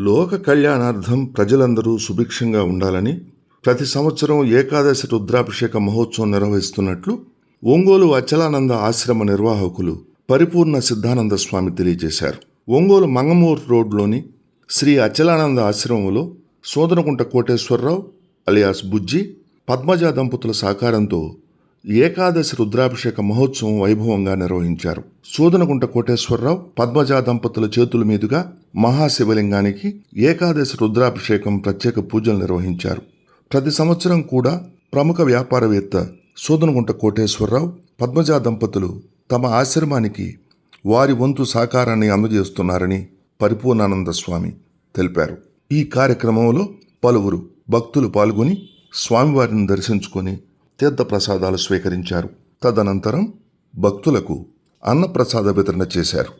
లోక కళ్యాణార్థం ప్రజలందరూ సుభిక్షంగా ఉండాలని ప్రతి సంవత్సరం ఏకాదశి రుద్రాభిషేక మహోత్సవం నిర్వహిస్తున్నట్లు ఒంగోలు అచలానంద ఆశ్రమ నిర్వాహకులు పరిపూర్ణ సిద్ధానంద స్వామి తెలియజేశారు. ఒంగోలు మంగమూరు రోడ్లోని శ్రీ అచలానంద ఆశ్రమంలో సోదనకుంట కోటేశ్వరరావు అలియాస్ బుజ్జి, పద్మజ దంపతుల సహకారంతో ఏకాదశి రుద్రాభిషేక మహోత్సవం వైభవంగా నిర్వహించారు. సోదనగుంట కోటేశ్వరరావు, పద్మజ దంపతుల చేతుల మీదుగా మహాశివలింగానికి ఏకాదశి రుద్రాభిషేకం ప్రత్యేక పూజలు నిర్వహించారు. ప్రతి సంవత్సరం కూడా ప్రముఖ వ్యాపారవేత్త సోదనగుంట కోటేశ్వరరావు, పద్మజ దంపతులు తమ ఆశ్రమానికి వారి వంతు సహకారాన్ని అందజేస్తున్నారని పరిపూర్ణానంద స్వామి తెలిపారు. ఈ కార్యక్రమంలో పలువురు భక్తులు పాల్గొని స్వామివారిని దర్శించుకొని తీర్థప్రసాదాలు స్వీకరించారు. తదనంతరం భక్తులకు అన్నప్రసాద వితరణ చేశారు.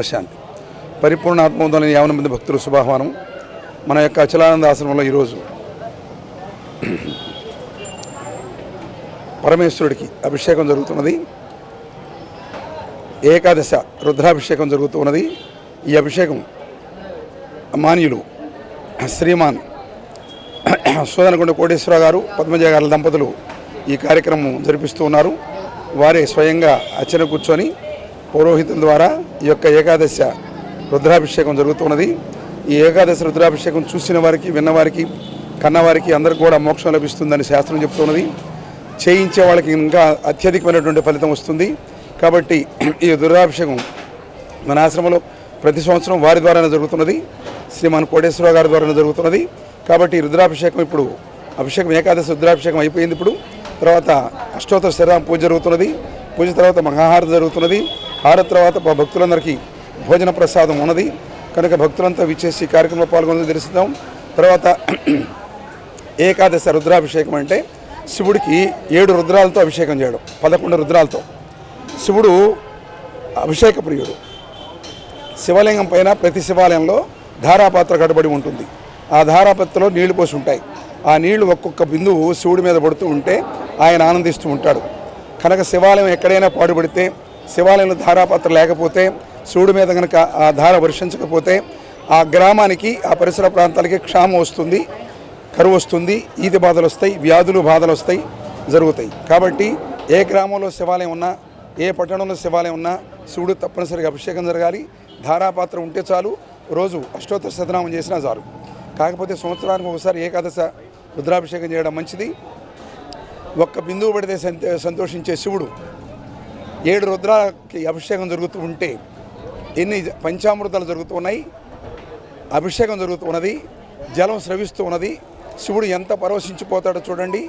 ప్రశాంతి. పరిపూర్ణ ఆత్మోదలని 50 మంది భక్తులు శుభాహ్వానం. మన యొక్క అచలానంద ఆశ్రమంలో ఈరోజు పరమేశ్వరుడికి అభిషేకం జరుగుతున్నది. ఏకాదశ రుద్రాభిషేకం జరుగుతూ ఉన్నది. ఈ అభిషేకం మాన్యులు శ్రీమాన్ సోదనకొండ కోటేశ్వర గారు, పద్మజ గారి దంపతులు ఈ కార్యక్రమం జరిపిస్తూ ఉన్నారు. వారే స్వయంగా అర్చన కూర్చొని పౌరోహితం ద్వారా ఈ యొక్క ఏకాదశ రుద్రాభిషేకం జరుగుతున్నది. ఈ ఏకాదశ రుద్రాభిషేకం చూసిన వారికి, విన్నవారికి, కన్నవారికి అందరికీ కూడా మోక్షం లభిస్తుందని శాస్త్రం చెప్తున్నది. చేయించే వాళ్ళకి ఇంకా అత్యధికమైనటువంటి ఫలితం వస్తుంది. కాబట్టి ఈ రుద్రాభిషేకం మన ఆశ్రమంలో ప్రతి సంవత్సరం వారి ద్వారానే జరుగుతున్నది. శ్రీమాన్ కోటేశ్వర గారి ద్వారానే జరుగుతున్నది. కాబట్టి రుద్రాభిషేకం ఇప్పుడు అభిషేకం ఏకాదశి రుద్రాభిషేకం అయిపోయింది. ఇప్పుడు తర్వాత అష్టోత్తర శతనామ పూజ జరుగుతున్నది. పూజ తర్వాత మహాహారతి జరుగుతున్నది. హారతి తర్వాత భక్తులందరికీ భోజన ప్రసాదం ఉన్నది. కనుక భక్తులంతా విచ్చేసి కార్యక్రమంలో పాల్గొని తెలుస్తాం. తర్వాత ఏకాదశ రుద్రాభిషేకం అంటే శివుడికి 7 రుద్రాలతో అభిషేకం చేయడం, 11 రుద్రాలతో. శివుడు అభిషేక ప్రియుడు. శివలింగం పైన ప్రతి శివాలయంలో ధారాపాత్ర కట్టబడి ఉంటుంది. ఆ ధారాపాత్రలో నీళ్లు పోసి ఉంటాయి. ఆ నీళ్లు ఒక్కొక్క బిందువు శివుడి మీద పడుతూ ఉంటే ఆయన ఆనందిస్తూ ఉంటాడు. కనుక శివాలయం ఎక్కడైనా పాడుపడితే, శివాలయంలో ధారాపాత్ర లేకపోతే, శివుడి మీద కనుక ఆ ధార వర్షించకపోతే ఆ గ్రామానికి, ఆ పరిసర ప్రాంతాలకి క్షామం వస్తుంది, కరువు వస్తుంది, ఈతి బాధలు వస్తాయి, వ్యాధులు బాధలు వస్తాయి, జరుగుతాయి. కాబట్టి ఏ గ్రామంలో శివాలయం ఉన్నా, ఏ పట్టణంలో శివాలయం ఉన్నా శివుడు తప్పనిసరిగా అభిషేకం జరగాలి. ధారాపాత్ర ఉంటే చాలు. రోజు అష్టోత్తర శతనామం చేసినా చాలు. కాకపోతే సంవత్సరానికి ఒకసారి ఏకాదశ రుద్రాభిషేకం చేయడం మంచిది. ఒక్క బిందువు పడితే సంతోషించే శివుడు 7 రుద్రాలకి అభిషేకం జరుగుతూ ఉంటే ఎన్ని పంచామృతాలు జరుగుతూ ఉన్నాయి, అభిషేకం జరుగుతూ ఉన్నది, జలం స్రవిస్తూ ఉన్నది. శివుడు ఎంత పరవశించిపోతాడో చూడండి.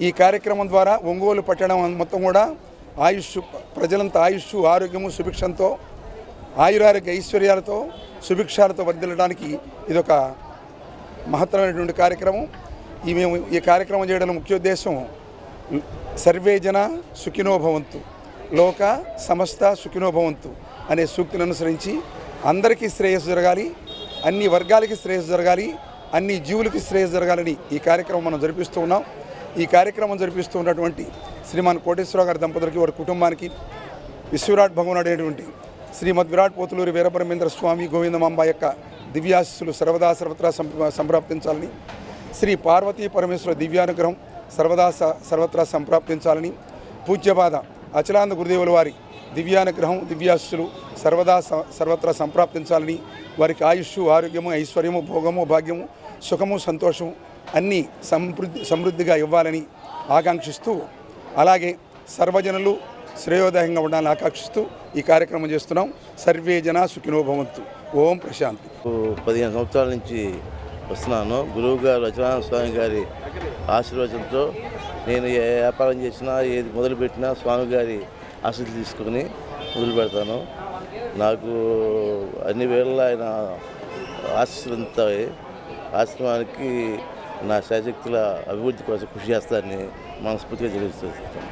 ఈ కార్యక్రమం ద్వారా ఒంగోలు పట్టణం మొత్తం కూడా ప్రజలంతా ఆయుష్, ఆరోగ్యము, సుభిక్షంతో, ఆయురారోగ్య ఐశ్వర్యాలతో, సుభిక్షాలతో వర్ధిల్లడానికి ఇదొక మహత్తరమైనటువంటి కార్యక్రమం. మేము ఈ కార్యక్రమం చేయడంలో ముఖ్య ఉద్దేశం సర్వే జన సుఖినో భవంతు, లోక సమస్త సుఖినో భవంతు అనే సూక్తిని అనుసరించి అందరికీ శ్రేయస్సు జరగాలి, అన్ని వర్గాలకి శ్రేయస్సు జరగాలి, అన్ని జీవులకి శ్రేయస్సు జరగాలని ఈ కార్యక్రమం మనం జరిపిస్తూ ఉన్నాం. ఈ కార్యక్రమం జరిపిస్తూ ఉన్నటువంటి శ్రీమాన్ కోటేశ్వర గారి దంపతులకి, వారి కుటుంబానికి, విశ్వవిరాట్ భగవానుడు అనేటువంటి శ్రీమద్ విరాట్ పోతులూరి వీరబ్రహ్మేంద్ర స్వామి గోవిందమాంబ యొక్క దివ్యాశీస్సులు సర్వదా సర్వత్రా సంప్రాప్తించాలని, శ్రీ పార్వతీ పరమేశ్వర దివ్యానుగ్రహం సర్వదా సర్వత్రా సంప్రాప్తించాలని, పూజ్యపాద అచలానంద గురుదేవుల వారి దివ్యానుగ్రహం, దివ్యాశీస్సులు సర్వదా సర్వత్రా సంప్రాప్తించాలని, వారికి ఆయుష్, ఆరోగ్యము, ఐశ్వర్యము, భోగము, భాగ్యము, సుఖము, సంతోషము అన్నీ సమృద్ధిగా ఇవ్వాలని ఆకాంక్షిస్తూ, అలాగే సర్వజనులు శ్రేయోదాయంగా ఉండాలని ఆకాంక్షిస్తూ ఈ కార్యక్రమం చేస్తున్నాం. సర్వే జన సుఖినో భవంతు. ఓం ప్రశాంతి. 15 సంవత్సరాల నుంచి వస్తున్నాను. గురువు గారు అచలానంద స్వామి గారి ఆశీర్వచనంతో నేను ఏ వ్యాపారం చేసినా, ఏది మొదలుపెట్టినా స్వామి గారి ఆశీస్సులు తీసుకొని మొదలు పెడతాను. నాకు అన్ని వేళల్లో ఆయన ఆశీస్సులు అందుతాయి. ఆశ్రమానికి నా శాశక్తుల అభివృద్ధి కోసం కృషి చేస్తానని మనస్ఫూర్తిగా తెలియజేస్తాను.